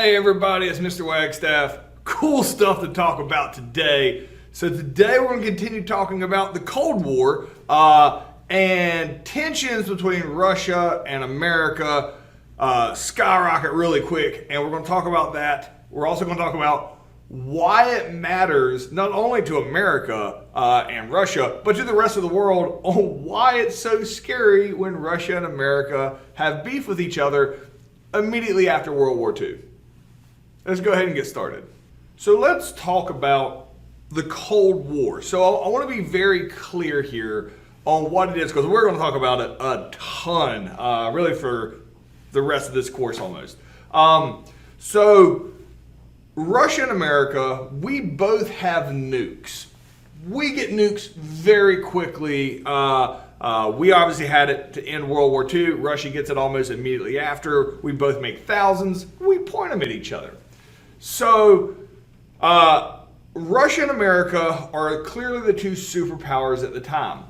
Hey everybody, it's Mr. Wagstaff. Cool stuff to talk about today. So today we're going to continue talking about the Cold War and tensions between Russia and America skyrocket really quick. And we're going to talk about that. We're also going to talk about why it matters not only to America and Russia, but to the rest of the world on why it's so scary when Russia and America have beef with each other immediately after World War II. Let's go ahead and get started. So let's talk about the Cold War. So I want to be very clear here on what it is, because we're going to talk about it a ton, really for the rest of this course almost. So Russia and America, we both have nukes. We get nukes very quickly. We obviously had it to end World War II. Russia gets it almost immediately after. We both make thousands. We point them at each other. So Russia and America are clearly the two superpowers at the time.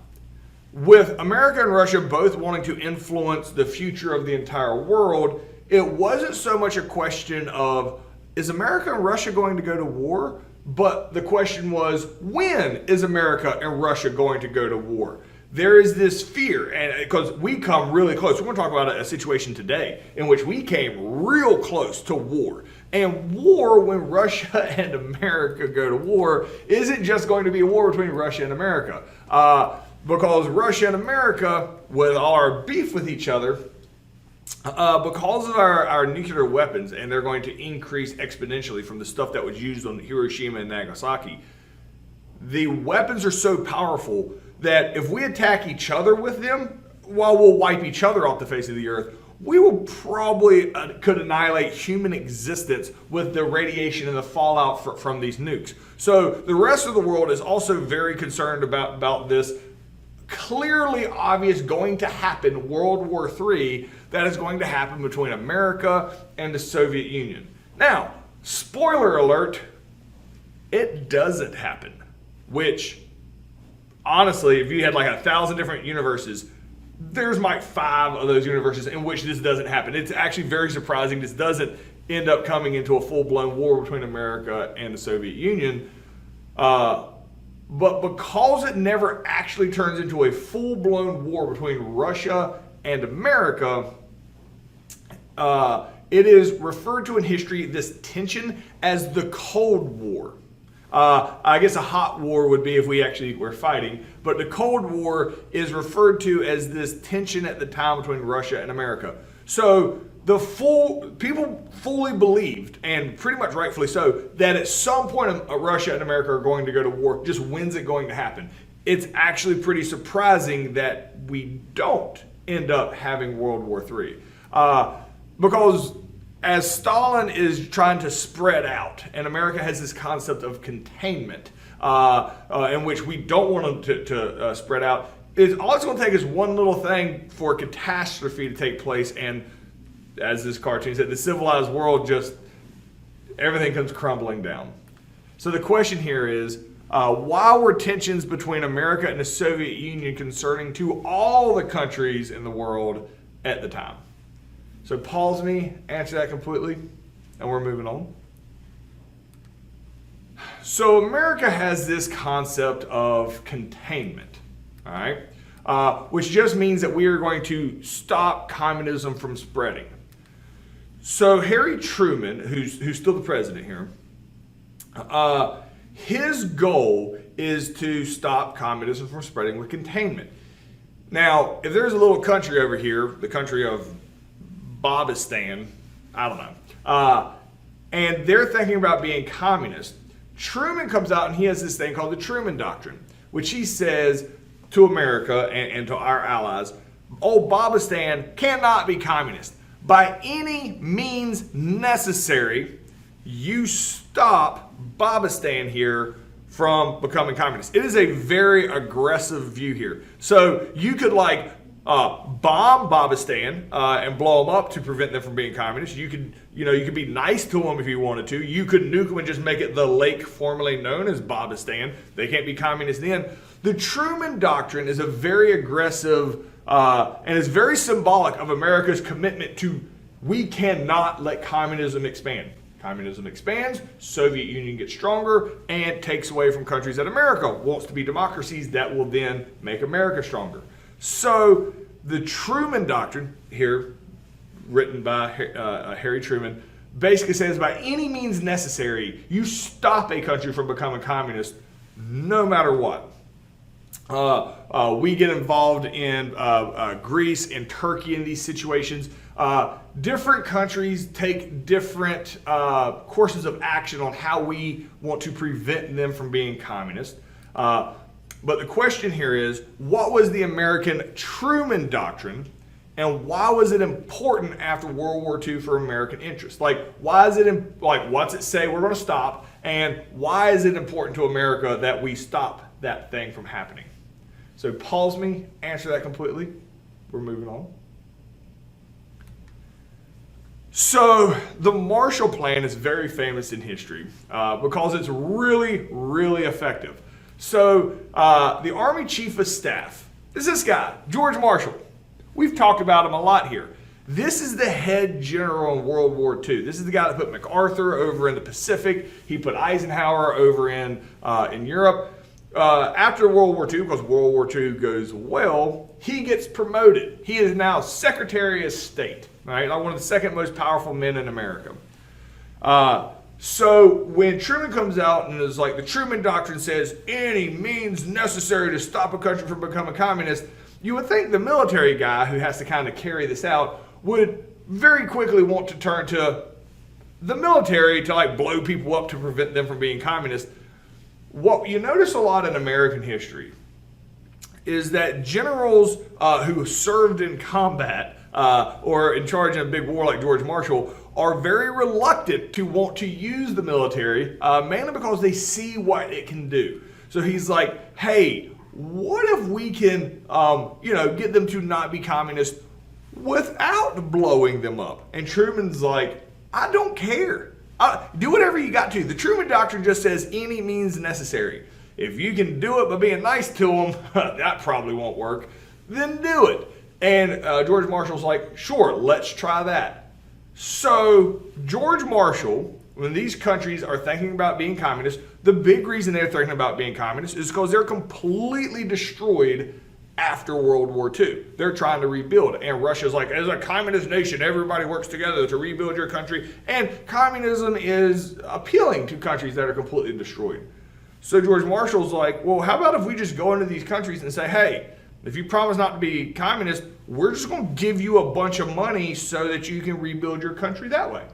With America and Russia both wanting to influence the future of the entire world, it wasn't so much a question of, is America and Russia going to go to war? But the question was, when is America and Russia going to go to war? There is this fear, and because we come really close. We're going to talk about a situation today in which we came real close to war. And war, when Russia and America go to war, isn't just going to be a war between Russia and America. Because Russia and America, with all our beef with each other, because of our nuclear weapons, and they're going to increase exponentially from the stuff that was used on Hiroshima and Nagasaki, the weapons are so powerful that if we attack each other with them, while we'll wipe each other off the face of the earth, we will probably could annihilate human existence with the radiation and the fallout from these nukes. So the rest of the world is also very concerned about this clearly obvious going to happen World War III that is going to happen between America and the Soviet Union. Now, spoiler alert, it doesn't happen, which honestly, if you had like 1,000 different universes, there's like 5 of those universes in which this doesn't happen. It's actually very surprising this doesn't end up coming into a full-blown war between America and the Soviet Union. But because it never actually turns into a full-blown war between Russia and America, it is referred to in history, this tension, as the Cold War. I guess a hot war would be if we actually were fighting, but the Cold War is referred to as this tension at the time between Russia and America. So people fully believed, and pretty much rightfully so, that at some point Russia and America are going to go to war. Just when's it going to happen? It's actually pretty surprising that we don't end up having World War III. Because as Stalin is trying to spread out, and America has this concept of containment, in which we don't want them to spread out, all it's going to take is one little thing for a catastrophe to take place, and as this cartoon said, the civilized world just, everything comes crumbling down. So the question here is, why were tensions between America and the Soviet Union concerning to all the countries in the world at the time? So pause me, answer that completely, and we're moving on. So America has this concept of containment, all right, which just means that we are going to stop communism from spreading. So Harry Truman, who's still the president here, his goal is to stop communism from spreading with containment. Now, if there's a little country over here, the country of Bobistan, I don't know, and they're thinking about being communist, Truman comes out and he has this thing called the Truman Doctrine, which he says to America and to our allies, Bobistan cannot be communist. By any means necessary, you stop Bobistan here from becoming communist. It is a very aggressive view here. So you could bomb Bobistan and blow them up to prevent them from being communist. You could be nice to them if you wanted to. You could nuke them and just make it the lake formerly known as Bobistan. They can't be communist then. The Truman Doctrine is a very aggressive and is very symbolic of America's commitment to, we cannot let communism expand. Communism expands, Soviet Union gets stronger, and takes away from countries that America wants to be democracies that will then make America stronger. So the Truman Doctrine, here written by Harry Truman, basically says by any means necessary, you stop a country from becoming communist no matter what. We get involved in Greece and Turkey in these situations. Different countries take different courses of action on how we want to prevent them from being communist. But the question here is, what was the American Truman Doctrine, and why was it important after World War II for American interests? Like, why is it what's it say we're going to stop, and why is it important to America that we stop that thing from happening? So pause me, answer that completely. We're moving on. So the Marshall Plan is very famous in history because it's really, really effective. So the Army Chief of Staff is this guy, George Marshall. We've talked about him a lot here. This is the head general in World War II. This is the guy that put MacArthur over in the Pacific. He put Eisenhower over in Europe. After World War II, because World War II goes well, he gets promoted. He is now Secretary of State, right? One of the second most powerful men in America. So when Truman comes out and is like, the Truman Doctrine says any means necessary to stop a country from becoming communist, you would think the military guy who has to kind of carry this out would very quickly want to turn to the military to like blow people up to prevent them from being communist. What you notice a lot in American history is that generals who served in combat or in charge of a big war like George Marshall are very reluctant to want to use the military, mainly because they see what it can do. So he's like, hey, what if we can get them to not be communist without blowing them up? And Truman's like, I don't care. Do whatever you got to. The Truman Doctrine just says any means necessary. If you can do it by being nice to them, that probably won't work. Then do it. And George Marshall's like, sure, let's try that. So George Marshall, when these countries are thinking about being communist, the big reason they're thinking about being communist is because they're completely destroyed after World War II. They're trying to rebuild. And Russia's like, as a communist nation, everybody works together to rebuild your country. And communism is appealing to countries that are completely destroyed. So George Marshall's like, well, how about if we just go into these countries and say, hey, if you promise not to be communist, we're just going to give you a bunch of money so that you can rebuild your country that way.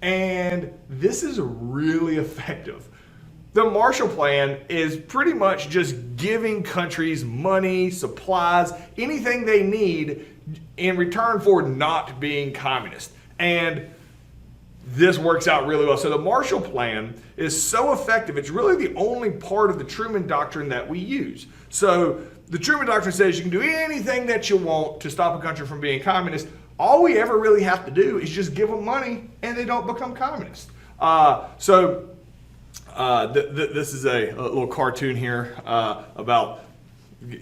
And this is really effective. The Marshall Plan is pretty much just giving countries money, supplies, anything they need in return for not being communist. And this works out really well. So the Marshall Plan is so effective, it's really the only part of the Truman Doctrine that we use. So the Truman Doctrine says you can do anything that you want to stop a country from being communist. All we ever really have to do is just give them money and they don't become communist. This is a little cartoon here about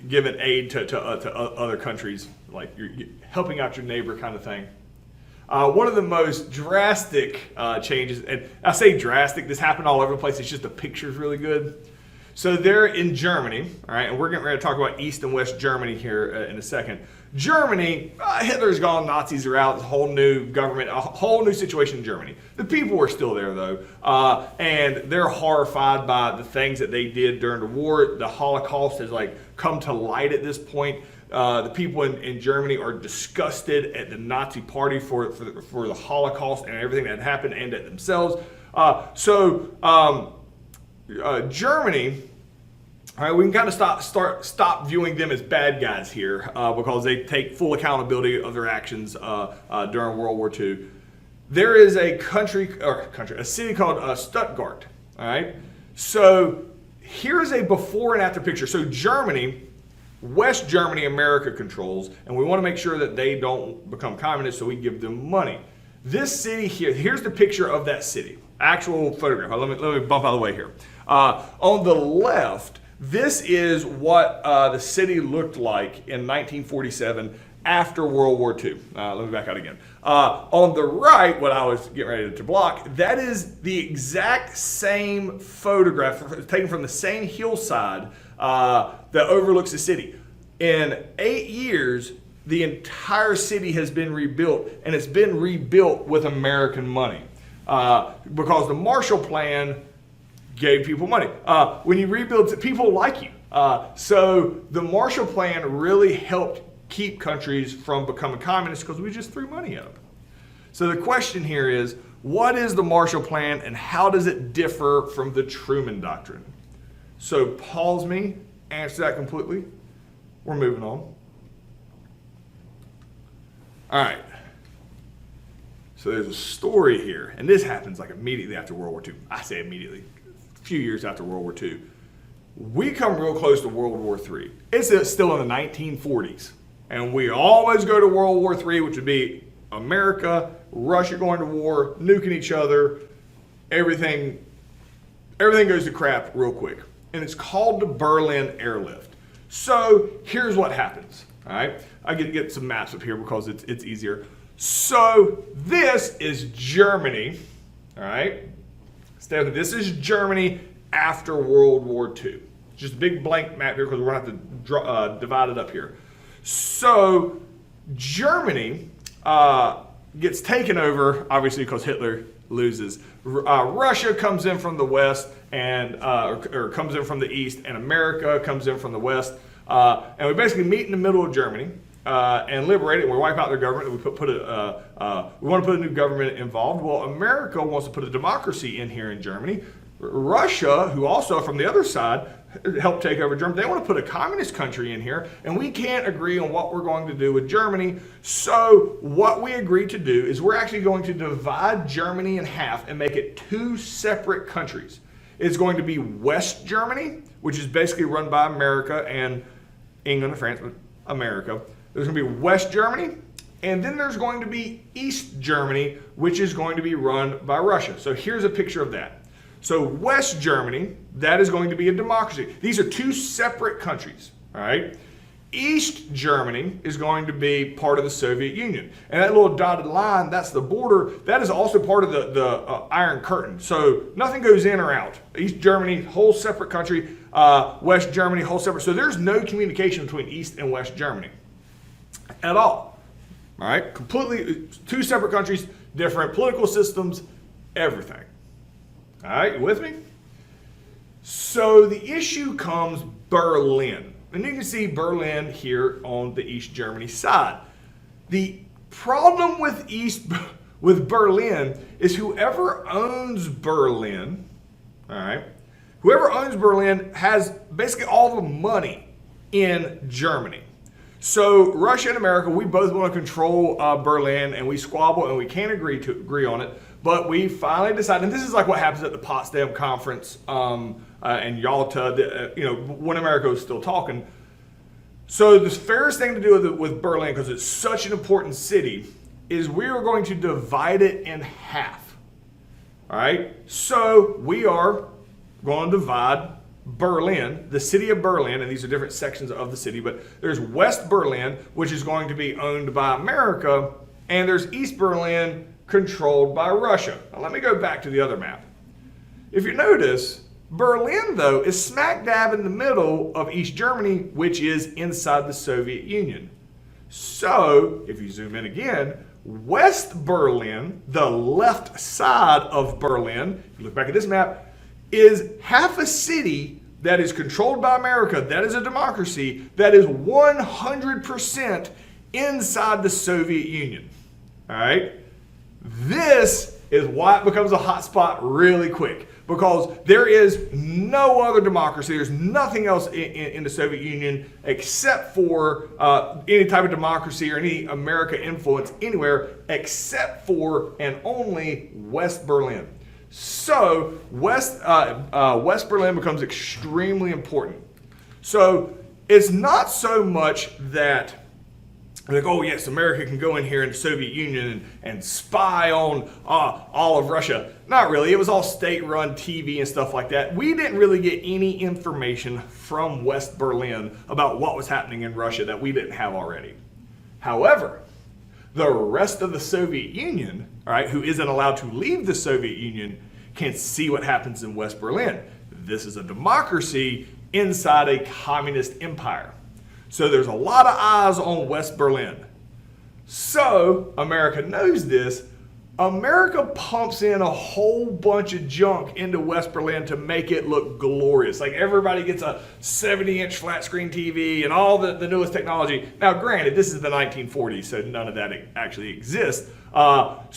giving aid to other countries, like you're helping out your neighbor kind of thing. One of the most drastic changes, and I say drastic, this happened all over the place, it's just the picture's really good. So they're in Germany, all right, and we're getting ready to talk about East and West Germany here in a second. Germany, Hitler's gone, Nazis are out, it's a whole new government, a whole new situation in Germany. The people are still there though, and they're horrified by the things that they did during the war. The Holocaust has come to light at this point. The people in Germany are disgusted at the Nazi party for the Holocaust and everything that happened and at themselves. Germany, all right, we can kind of stop viewing them as bad guys here because they take full accountability of their actions during World War II. There is a city called Stuttgart. All right, so here's a before and after picture. So Germany, West Germany, America controls, and we want to make sure that they don't become communist, so we give them money. This city here, here's the picture of that city. Actual photograph. Let me bump out of the way here. On the left, this is what the city looked like in 1947 after World War II. Let me back out again. On the right, what I was getting ready to block, that is the exact same photograph taken from the same hillside that overlooks the city. In 8 years, the entire city has been rebuilt, and it's been rebuilt with American money because the Marshall Plan gave people money. When you rebuild, people like you. So the Marshall Plan really helped keep countries from becoming communist because we just threw money at them. So the question here is, what is the Marshall Plan and how does it differ from the Truman Doctrine? So pause me, answer that completely. We're moving on. All right. So there's a story here, and this happens like immediately after World War II. I say immediately, a few years after World War II. We come real close to World War III. It's still in the 1940s. And we always go to World War III, which would be America, Russia going to war, nuking each other, everything goes to crap real quick. And it's called the Berlin Airlift. So here's what happens, all right? I get some maps up here because it's easier. So this is Germany, all right? This is Germany after World War II. Just a big blank map here because we're going to have to divide it up here. So Germany gets taken over, obviously because Hitler loses. Russia comes in from the west and or comes in from the east, and America comes in from the west. And we basically meet in the middle of Germany and liberate it. We wipe out their government. We we want to put a new government involved. Well, America wants to put a democracy in here in Germany. Russia, who also from the other side helped take over Germany, they want to put a communist country in here, and we can't agree on what we're going to do with Germany. So what we agreed to do is we're actually going to divide Germany in half and make it two separate countries. It's going to be West Germany, which is basically run by America and England and France, but America. There's going to be West Germany, and then there's going to be East Germany, which is going to be run by Russia. So here's a picture of that. So West Germany, that is going to be a democracy. These are two separate countries, all right? East Germany is going to be part of the Soviet Union. And that little dotted line, that's the border. That is also part of the Iron Curtain. So nothing goes in or out. East Germany, whole separate country. West Germany, whole separate. So there's no communication between East and West Germany at all. All right? Completely two separate countries, different political systems, everything. All right, you with me? So the issue comes Berlin. And you can see Berlin here on the East Germany side. The problem with Berlin is whoever owns Berlin, all right, whoever owns Berlin has basically all the money in Germany. So Russia and America, we both want to control Berlin, and we squabble and we can't agree on it. But we finally decided, and this is like what happens at the Potsdam Conference and Yalta, when America was still talking. So the fairest thing to do with Berlin, because it's such an important city, is we are going to divide it in half. All right? So we are going to divide Berlin, the city of Berlin, and these are different sections of the city, but there's West Berlin, which is going to be owned by America, and there's East Berlin, controlled by Russia. Now let me go back to the other map. If you notice, Berlin, though, is smack dab in the middle of East Germany, which is inside the Soviet Union. So, if you zoom in again, West Berlin, the left side of Berlin, if you look back at this map, is half a city that is controlled by America, that is a democracy, that is 100% inside the Soviet Union. All right? This is why it becomes a hot spot really quick, because there is no other democracy. There's nothing else in the Soviet Union except for any type of democracy or any America influence anywhere except for and only West Berlin. So West Berlin becomes extremely important. So it's not so much that like, oh yes, America can go in here in the Soviet Union and spy on all of Russia. Not really. It was all state-run TV and stuff like that. We didn't really get any information from West Berlin about what was happening in Russia that we didn't have already. However, the rest of the Soviet Union, all right, who isn't allowed to leave the Soviet Union, can see what happens in West Berlin. This is a democracy inside a communist empire. So there's a lot of eyes on West Berlin. So America knows this. America pumps in a whole bunch of junk into West Berlin to make it look glorious. Like everybody gets a 70-inch flat screen TV and all the newest technology. Now, granted, this is the 1940s, so none of that actually exists. At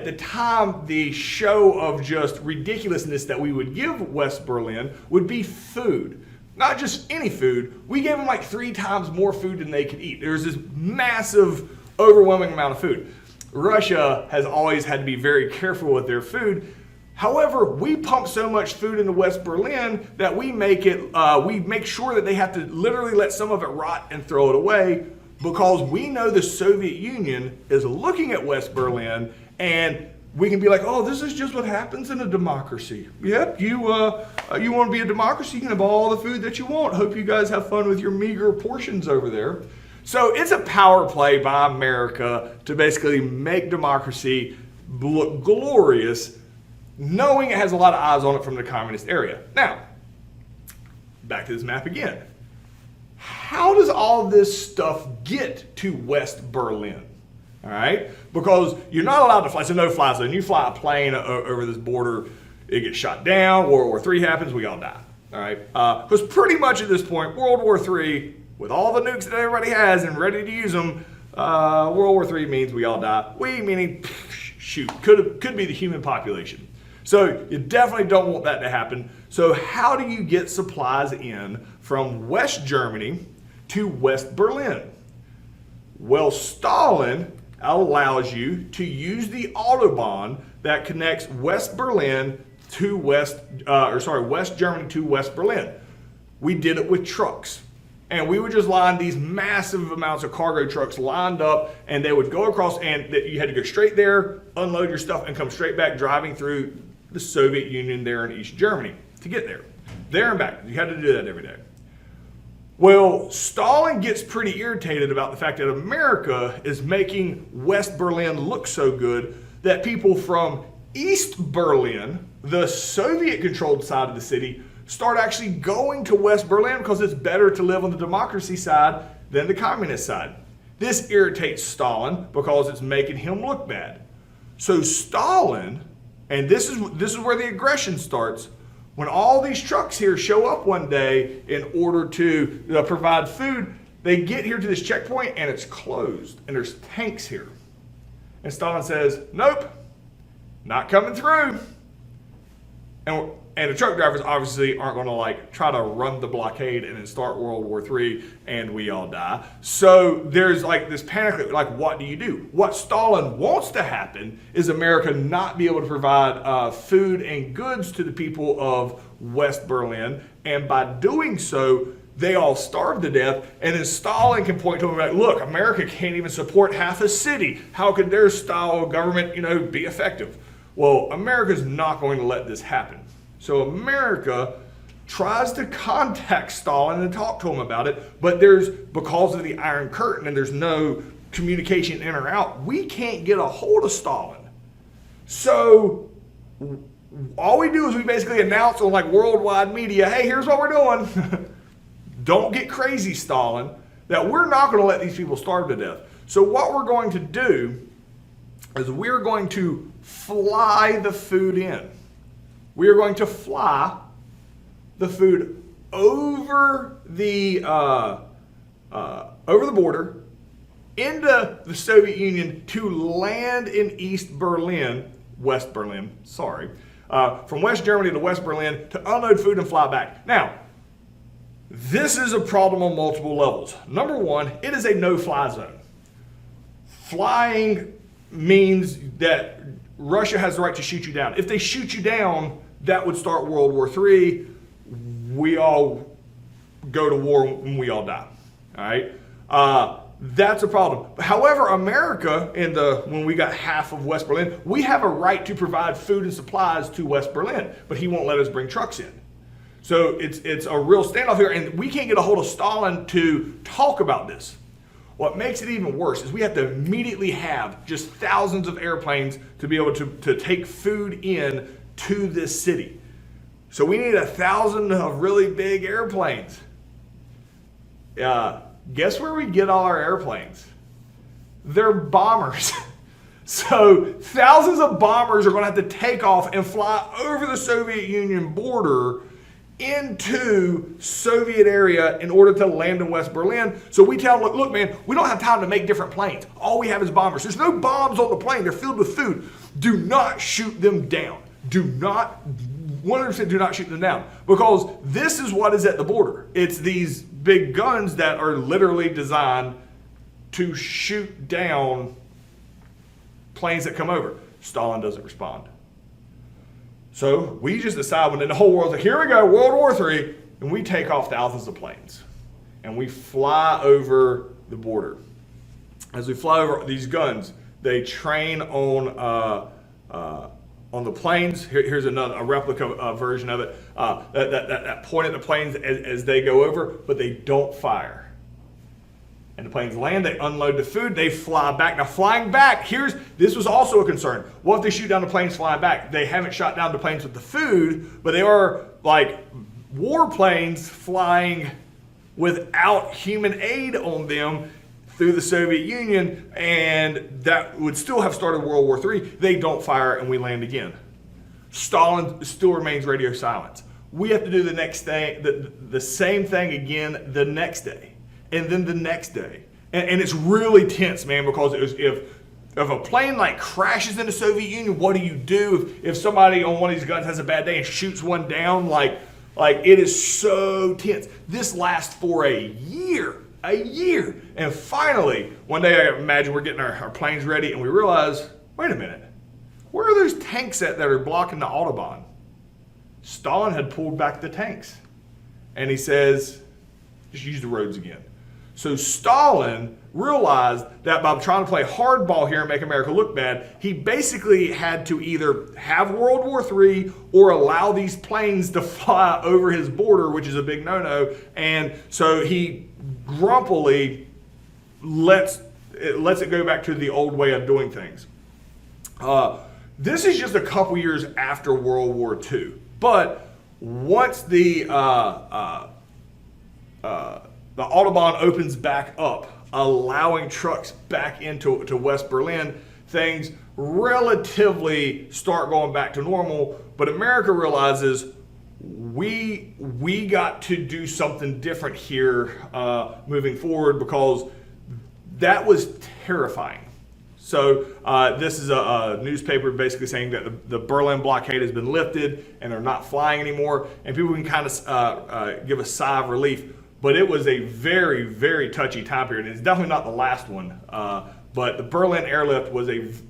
the time, the show of just ridiculousness that we would give West Berlin would be food. Not just any food. We gave them like 3 times more food than they could eat. There was this massive, overwhelming amount of food. Russia has always had to be very careful with their food. However, we pump so much food into West Berlin that we make sure that they have to literally let some of it rot and throw it away, because we know the Soviet Union is looking at West Berlin, and we can be like, oh, this is just what happens in a democracy. Yep, you want to be a democracy, you can have all the food that you want. Hope you guys have fun with your meager portions over there. So it's a power play by America to basically make democracy look glorious, knowing it has a lot of eyes on it from the communist area. Now, back to this map again. How does all this stuff get to West Berlin? All right, because you're not allowed to fly. It's a no-fly zone. You fly a plane over this border, it gets shot down. World War III happens, we all die. All right, because pretty much at this point, World War III, with all the nukes that everybody has and ready to use them, World War III means we all die. We meaning, shoot, could be the human population. So you definitely don't want that to happen. So how do you get supplies in from West Germany to West Berlin? Well, Stalin allows you to use the Autobahn that connects West Berlin to West Germany to West Berlin. We did it with trucks. And we would just line these massive amounts of cargo trucks lined up, and they would go across, and you had to go straight there, unload your stuff, and come straight back driving through the Soviet Union there in East Germany to get there. There and back. You had to do that every day. Well, Stalin gets pretty irritated about the fact that America is making West Berlin look so good that people from East Berlin, the Soviet-controlled side of the city, start actually going to West Berlin because it's better to live on the democracy side than the communist side. This irritates Stalin because it's making him look bad. So Stalin, and this is where the aggression starts, when all these trucks here show up one day in order to provide food, they get here to this checkpoint and it's closed and there's tanks here. And Stalin says, nope, not coming through. And the truck drivers obviously aren't going to try to run the blockade and then start World War III and we all die. So there's this panic, what do you do? What Stalin wants to happen is America not be able to provide food and goods to the people of West Berlin. And by doing so, they all starve to death. And then Stalin can point to them look, America can't even support half a city. How could their style of government, be effective? Well, America's not going to let this happen. So America tries to contact Stalin and talk to him about it, but because of the Iron Curtain and there's no communication in or out, we can't get a hold of Stalin. So all we do is we basically announce on worldwide media, hey, here's what we're doing. Don't get crazy, Stalin, that we're not going to let these people starve to death. So what we're going to do is we're going to fly the food in. We are going to fly the food over the border into the Soviet Union to land in East Berlin, West Berlin, sorry, from West Germany to West Berlin to unload food and fly back. Now, this is a problem on multiple levels. Number one, it is a no-fly zone. Flying means that Russia has the right to shoot you down. If they shoot you down, that would start World War III. We all go to war and we all die. All right? That's a problem. However, America, when we got half of West Berlin, we have a right to provide food and supplies to West Berlin, but he won't let us bring trucks in. So it's a real standoff here, and we can't get a hold of Stalin to talk about this. What makes it even worse is we have to immediately have just thousands of airplanes to be able to take food in to this city. So we need 1,000 of really big airplanes. Guess where we get all our airplanes? They're bombers. So thousands of bombers are going to have to take off and fly over the Soviet Union border into Soviet area in order to land in West Berlin. So we tell them, look, man, we don't have time to make different planes. All we have is bombers. There's no bombs on the plane. They're filled with food. Do not shoot them down. Do not, 100% do not shoot them down. Because this is what is at the border. It's these big guns that are literally designed to shoot down planes that come over. Stalin doesn't respond. So we just decide when the whole world's like, here we go, World War III, and we take off thousands of planes. And we fly over the border. As we fly over these guns, they train on the planes. Here's a replica version of it that point at the planes as they go over, but they don't fire. And the planes land, they unload the food, they fly back. Now flying back, this was also a concern. What if they shoot down the planes flying back? They haven't shot down the planes with the food, but they are like warplanes flying without human aid on them through the Soviet Union, and that would still have started World War III. They don't fire and we land again. Stalin still remains radio silence. We have to do the next thing, the same thing again the next day. And then the next day. And it's really tense, man, because if a plane like crashes in the Soviet Union, what do you do? If somebody on one of these guns has a bad day and shoots one down, like it is so tense. This lasts for a year. And finally, one day I imagine we're getting our planes ready and we realize, wait a minute, where are those tanks at that are blocking the Autobahn? Stalin had pulled back the tanks. And he says, just use the roads again. So Stalin realized that by trying to play hardball here and make America look bad, he basically had to either have World War III or allow these planes to fly over his border, which is a big no-no. And so he grumpily lets it go back to the old way of doing things. This is just a couple years after World War II. But once the Autobahn opens back up, allowing trucks back into West Berlin, things relatively start going back to normal. But America realizes we got to do something different here moving forward, because that was terrifying. So this is a newspaper basically saying that the Berlin blockade has been lifted and they're not flying anymore, and people can kind of give a sigh of relief. But it was a very, very touchy time period. It's definitely not the last one. But the Berlin airlift was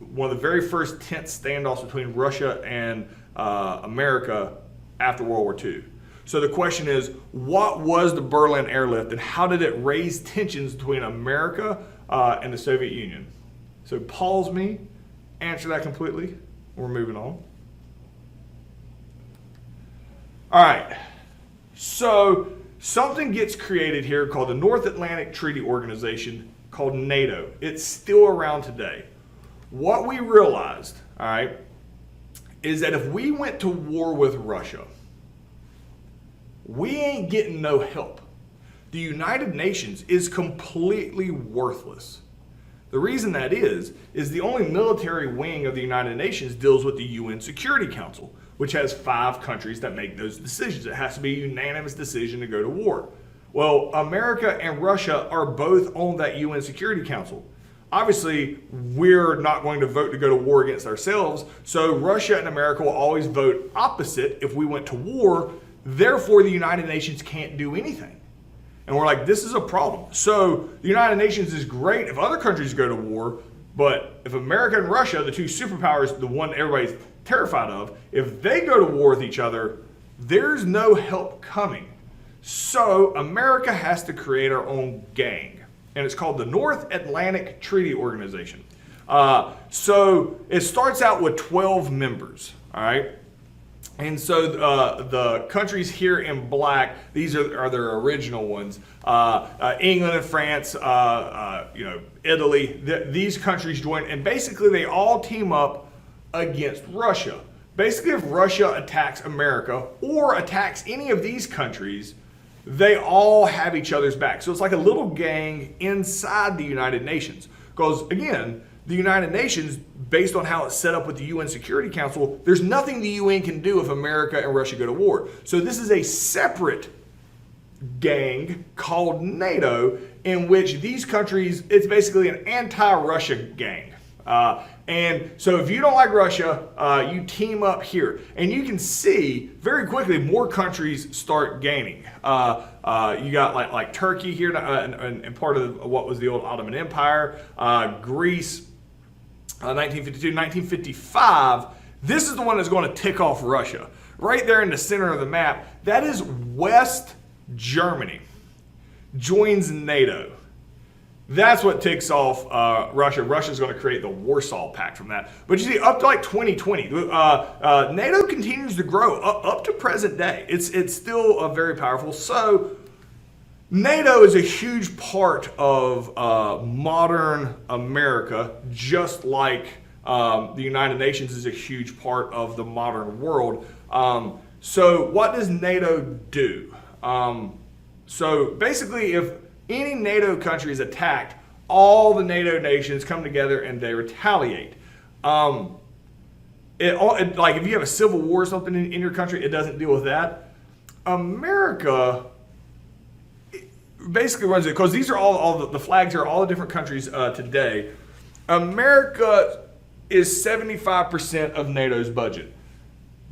one of the very first tense standoffs between Russia and America after World War II. So the question is, what was the Berlin airlift and how did it raise tensions between America and the Soviet Union? So pause me, answer that completely. We're moving on. All right. So something gets created here called the North Atlantic Treaty Organization, called NATO. It's still around today. What we realized, all right, is that if we went to war with Russia, we ain't getting no help. The United Nations is completely worthless. The reason that is the only military wing of the United Nations deals with the UN Security Council, which has 5 countries that make those decisions. It has to be a unanimous decision to go to war. Well, America and Russia are both on that UN Security Council. Obviously, we're not going to vote to go to war against ourselves, so Russia and America will always vote opposite if we went to war. Therefore, the United Nations can't do anything. And we're like, this is a problem. So the United Nations is great if other countries go to war, but if America and Russia, the two superpowers, the one everybody's terrified of, if they go to war with each other, there's no help coming. So America has to create our own gang, and it's called the North Atlantic Treaty Organization. So it starts out with 12 members, all right? And so the countries here in black, these are their original ones. England and France, Italy, these countries join, and basically they all team up against Russia. Basically, if Russia attacks America or attacks any of these countries, they all have each other's back. So it's like a little gang inside the United Nations. Because again, the United Nations, based on how it's set up with the UN Security Council, there's nothing the UN can do if America and Russia go to war. So this is a separate gang called NATO, in which these countries, it's basically an anti-Russia gang. And so if you don't like Russia, you team up here. And you can see very quickly more countries start gaining. You got like Turkey here and part of what was the old Ottoman Empire, Greece, 1952, 1955. This is the one that's going to tick off Russia. Right there in the center of the map, that is West Germany. Joins NATO. That's what ticks off Russia. Russia's going to create the Warsaw Pact from that. But you see, up to like 2020, NATO continues to grow up to present day. It's still very powerful. So NATO is a huge part of modern America, just like the United Nations is a huge part of the modern world. So what does NATO do? So basically, if any NATO country is attacked, all the NATO nations come together and they retaliate. Like if you have a civil war or something in your country, it doesn't deal with that. America basically runs it, because these are all the flags are all the different countries today. America is 75% of NATO's budget.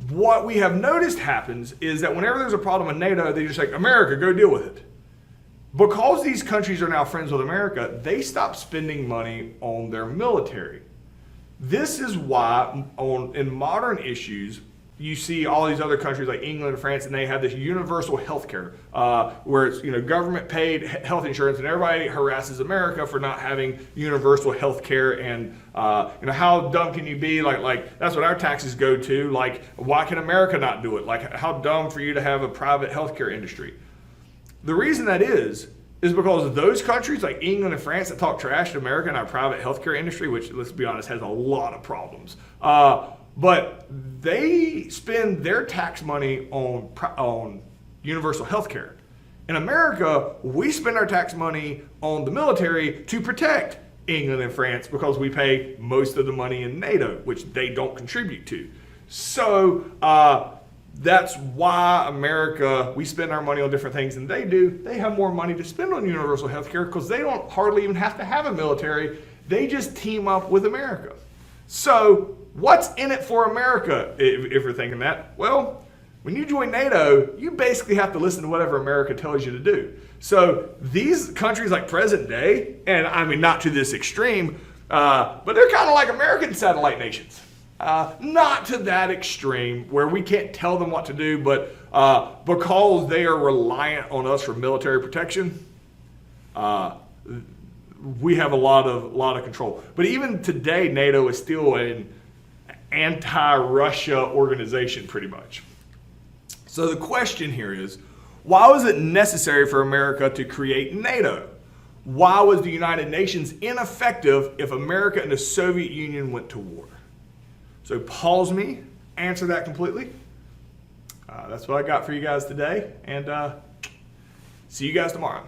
What we have noticed happens is that whenever there's a problem with NATO, they just like, America, go deal with it. Because these countries are now friends with America, they stop spending money on their military. This is why in modern issues, you see all these other countries like England and France, and they have this universal health care, where it's government paid health insurance, and everybody harasses America for not having universal health care. And how dumb can you be? Like that's what our taxes go to. Like, why can America not do it? Like, how dumb for you to have a private health care industry? The reason that is because those countries like England and France that talk trash to America and our private healthcare industry, which, let's be honest, has a lot of problems. But they spend their tax money on universal health care. In America, we spend our tax money on the military to protect England and France, because we pay most of the money in NATO, which they don't contribute to. So that's why America, we spend our money on different things than they do. They have more money to spend on universal health care because they don't hardly even have to have a military. They just team up with America. So what's in it for America, if you're thinking that? Well, when you join NATO, you basically have to listen to whatever America tells you to do. So these countries like present day, and I mean not to this extreme, but they're kind of like American satellite nations. Not to that extreme where we can't tell them what to do, but because they are reliant on us for military protection, we have a lot of control. But even today, NATO is still an anti-Russia organization, pretty much. So the question here is, why was it necessary for America to create NATO? Why was the United Nations ineffective if America and the Soviet Union went to war? So pause me, answer that completely. That's what I got for you guys today, and see you guys tomorrow.